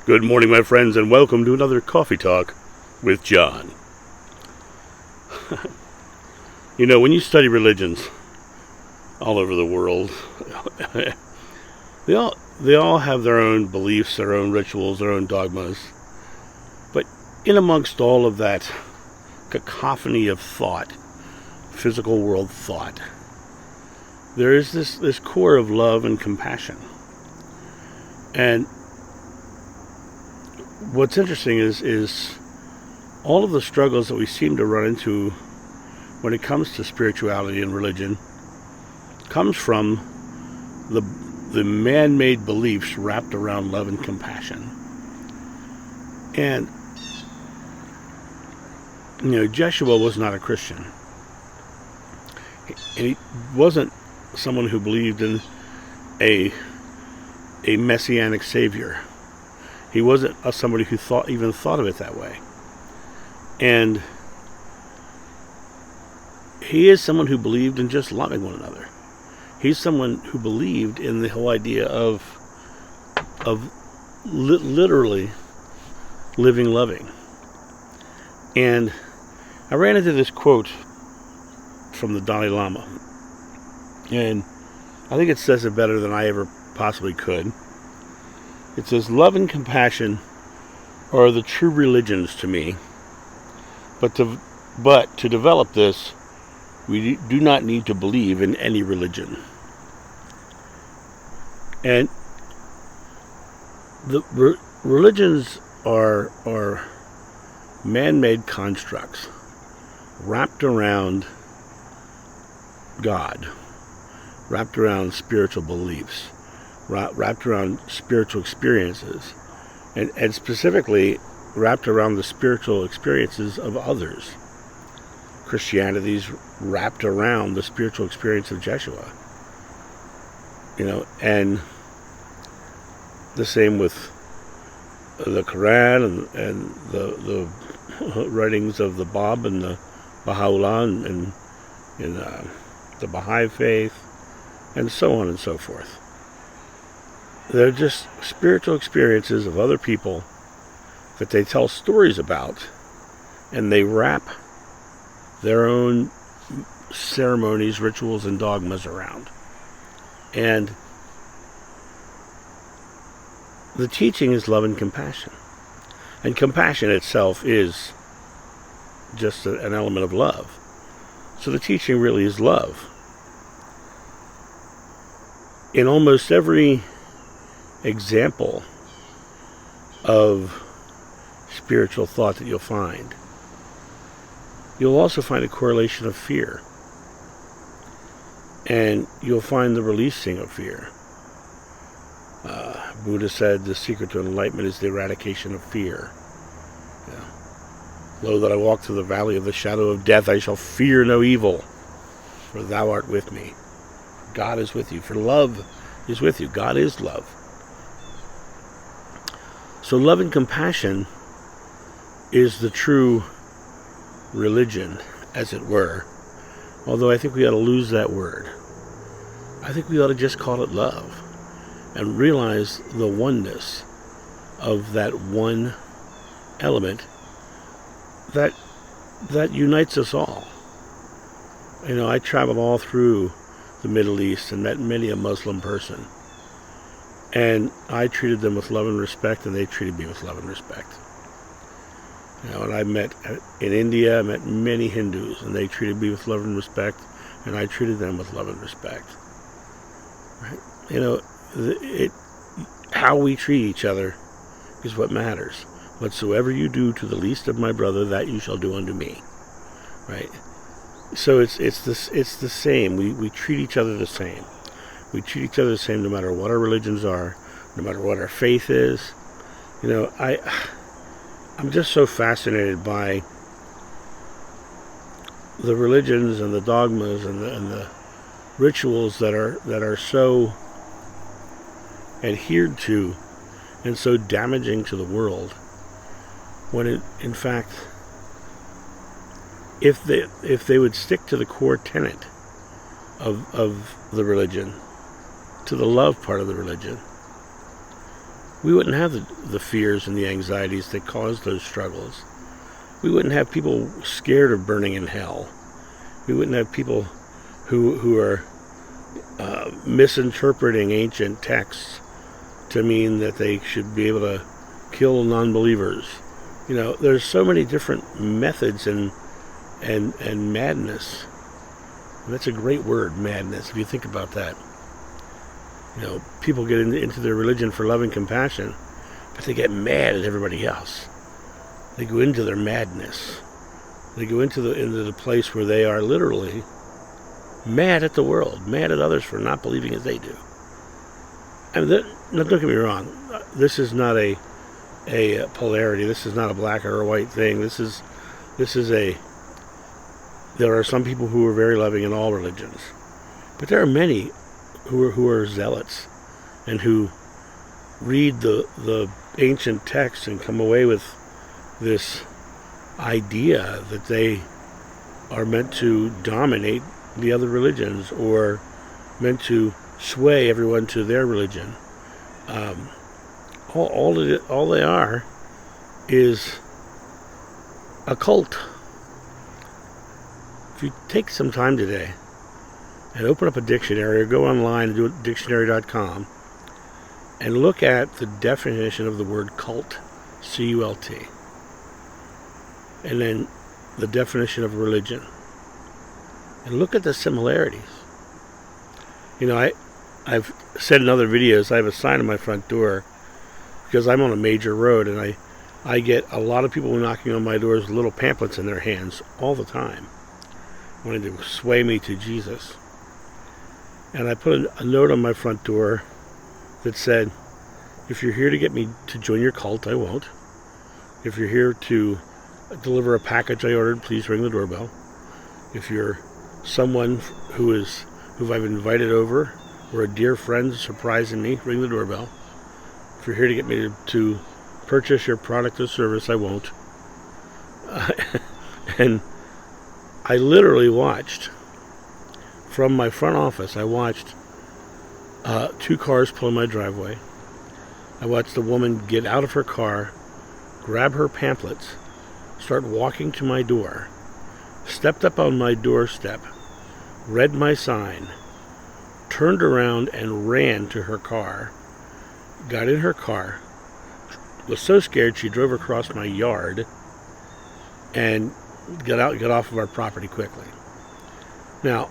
Good morning, my friends, and welcome to another Coffee Talk with John. You know, when you study religions all over the world, they all have their own beliefs, their own rituals, their own dogmas. But in amongst all of that cacophony of thought, physical world thought, there is this core of love and compassion. And what's interesting is all of the struggles that we seem to run into when it comes to spirituality and religion comes from the man-made beliefs wrapped around love and compassion. And, you know, Jeshua was not a Christian. And he wasn't someone who believed in a messianic savior. He wasn't somebody who even thought of it that way. And he is someone who believed in just loving one another. He's someone who believed in the whole idea of literally living loving. And I ran into this quote from the Dalai Lama. And I think it says it better than I ever possibly could. It says, "Love and compassion are the true religions to me, but to develop this, we do not need to believe in any religion." And the religions are man-made constructs wrapped around God, wrapped around spiritual beliefs, wrapped around spiritual experiences, and specifically wrapped around the spiritual experiences of others. Christianity's wrapped around the spiritual experience of Jeshua. You know, and the same with the Quran and the writings of the Bab and the Baha'u'llah and the Baha'i faith, and so on and so forth. They're just spiritual experiences of other people that they tell stories about, and they wrap their own ceremonies, rituals, and dogmas around. And the teaching is love and compassion. And compassion itself is just an element of love. So the teaching really is love. In almost every example of spiritual thought that you'll find, you'll also find a correlation of fear. And you'll find the releasing of fear. Buddha said the secret to enlightenment is the eradication of fear. Lo, that I walk through the valley of the shadow of death, I shall fear no evil, for thou art with me. God is with you, for love is with you. God is love. So love and compassion is the true religion, as it were. Although I think we ought to lose that word. I think we ought to just call it love and realize the oneness of that one element that unites us all. You know, I traveled all through the Middle East and met many a Muslim person. And I treated them with love and respect, and they treated me with love and respect. You know, and I met in India, I met many Hindus, and they treated me with love and respect, and I treated them with love and respect. Right? You know, how we treat each other is what matters. Whatsoever you do to the least of my brother, that you shall do unto me. Right? So it's the same. We treat each other the same. We treat each other the same no matter what our religions are, no matter what our faith is. You know, I'm just so fascinated by the religions and the dogmas and the rituals that are so adhered to and so damaging to the world, when in fact, if they would stick to the core tenet of the religion, to the love part of the religion, we wouldn't have the fears and the anxieties that cause those struggles. We wouldn't have people scared of burning in hell. We wouldn't have people who are misinterpreting ancient texts to mean that they should be able to kill non-believers. There's so many different methods and madness. And that's a great word, madness, if you think about that. People get into their religion for love and compassion, but they get mad at everybody else. They go into their madness. They go into the place where they are literally mad at the world, mad at others for not believing as they do. Now, don't get me wrong. This is not a polarity. This is not a black or a white thing. There are some people who are very loving in all religions, but there are many who are zealots and who read the ancient texts and come away with this idea that they are meant to dominate the other religions or meant to sway everyone to their religion. All they are is a cult. If you take some time today and open up a dictionary or go online and do it dictionary.com and look at the definition of the word cult, C-U-L-T, and then the definition of religion, and look at the similarities. I've said in other videos, I have a sign on my front door because I'm on a major road, and I get a lot of people knocking on my doors with little pamphlets in their hands all the time, wanting to sway me to Jesus. And I put a note on my front door that said, if you're here to get me to join your cult, I won't. If you're here to deliver a package I ordered, please ring the doorbell. If you're someone who I've invited over, or a dear friend surprising me, ring the doorbell. If you're here to get me to purchase your product or service, I won't. And I literally watched, from my front office, I watched 2 cars pull in my driveway. I watched a woman get out of her car, grab her pamphlets, start walking to my door, stepped up on my doorstep, read my sign, turned around and ran to her car, got in her car, was so scared she drove across my yard and got off of our property quickly. Now,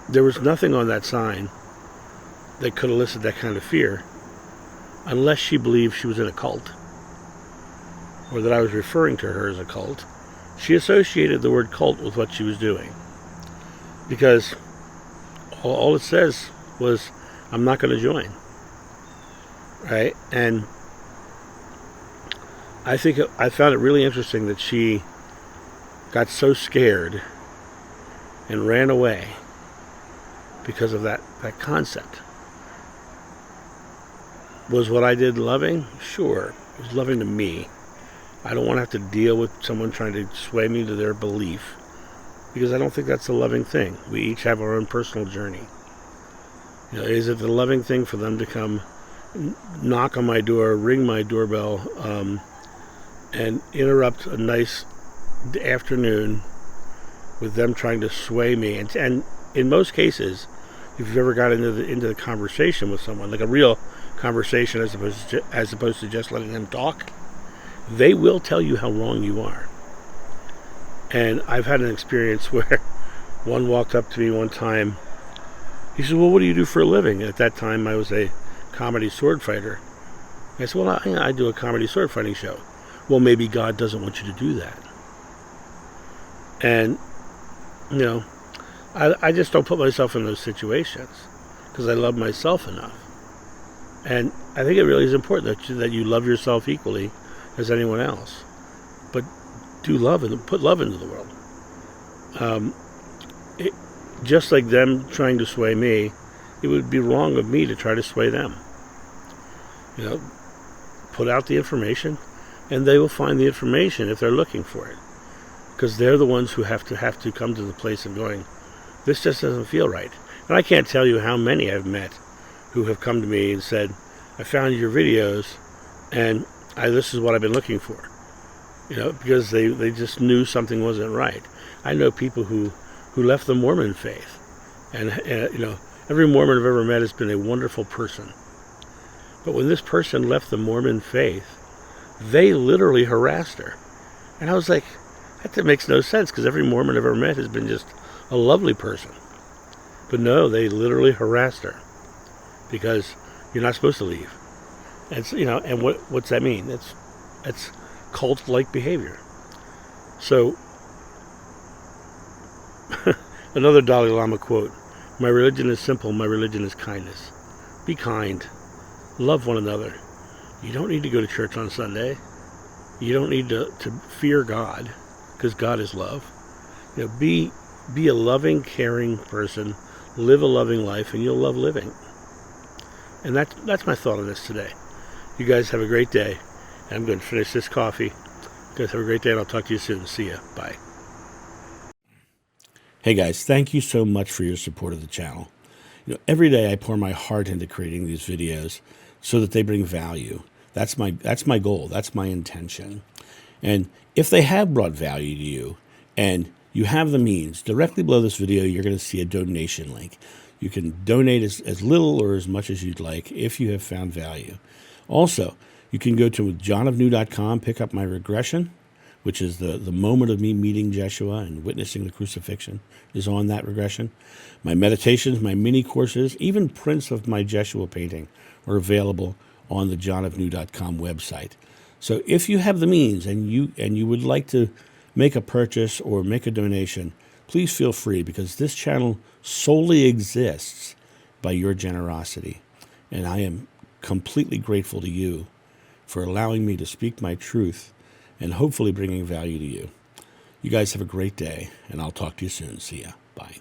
there was nothing on that sign that could elicit that kind of fear unless she believed she was in a cult or that I was referring to her as a cult. She associated the word cult with what she was doing because all it says was, I'm not going to join. Right? And I found it really interesting that she got so scared and ran away because of that concept. Was what I did loving? Sure. It was loving to me. I don't want to have to deal with someone trying to sway me to their belief, because I don't think that's a loving thing. We each have our own personal journey. Is it the loving thing for them to come knock on my door, ring my doorbell, and interrupt a nice afternoon with them trying to sway me? And in most cases, if you've ever got into the conversation with someone, like a real conversation as opposed to just letting them talk, they will tell you how wrong you are. And I've had an experience where one walked up to me one time. He said, well, what do you do for a living? At that time, I was a comedy sword fighter. I said, well, I do a comedy sword fighting show. Well, maybe God doesn't want you to do that. And, I just don't put myself in those situations because I love myself enough. And I think it really is important that you love yourself equally as anyone else. But do love and put love into the world. Just like them trying to sway me, it would be wrong of me to try to sway them. Put out the information, and they will find the information if they're looking for it, because they're the ones who have to come to the place of going, this just doesn't feel right. And I can't tell you how many I've met who have come to me and said, I found your videos, and this is what I've been looking for. Because they just knew something wasn't right. I know people who left the Mormon faith, and every Mormon I've ever met has been a wonderful person. But when this person left the Mormon faith, they literally harassed her. And I was like, that makes no sense, because every Mormon I've ever met has been just a lovely person. But no, they literally harassed her, because you're not supposed to leave. And what's that mean? That's cult-like behavior. So, another Dalai Lama quote: "My religion is simple, my religion is kindness." Be kind. Love one another. You don't need to go to church on Sunday. You don't need to fear God, because God is love. Be a loving, caring person. Live a loving life, and you'll love living. And that's my thought on this today. You guys have a great day. I'm going to finish this coffee. You guys have a great day, and I'll talk to you soon. See ya. Bye. Hey guys, thank you so much for your support of the channel. Every day I pour my heart into creating these videos so that they bring value. That's my goal. That's my intention. And if they have brought value to you, and you have the means, directly below this video you're going to see a donation link. You can donate as little or as much as you'd like if you have found value. Also, you can go to johnofnew.com, pick up my regression, which is the moment of me meeting Jeshua and witnessing the crucifixion is on that regression. My meditations, my mini courses, even prints of my Jeshua painting are available on the johnofnew.com website. So if you have the means and you would like to make a purchase or make a donation, please feel free, because this channel solely exists by your generosity. And I am completely grateful to you for allowing me to speak my truth and hopefully bringing value to you. You guys have a great day, and I'll talk to you soon. See ya. Bye.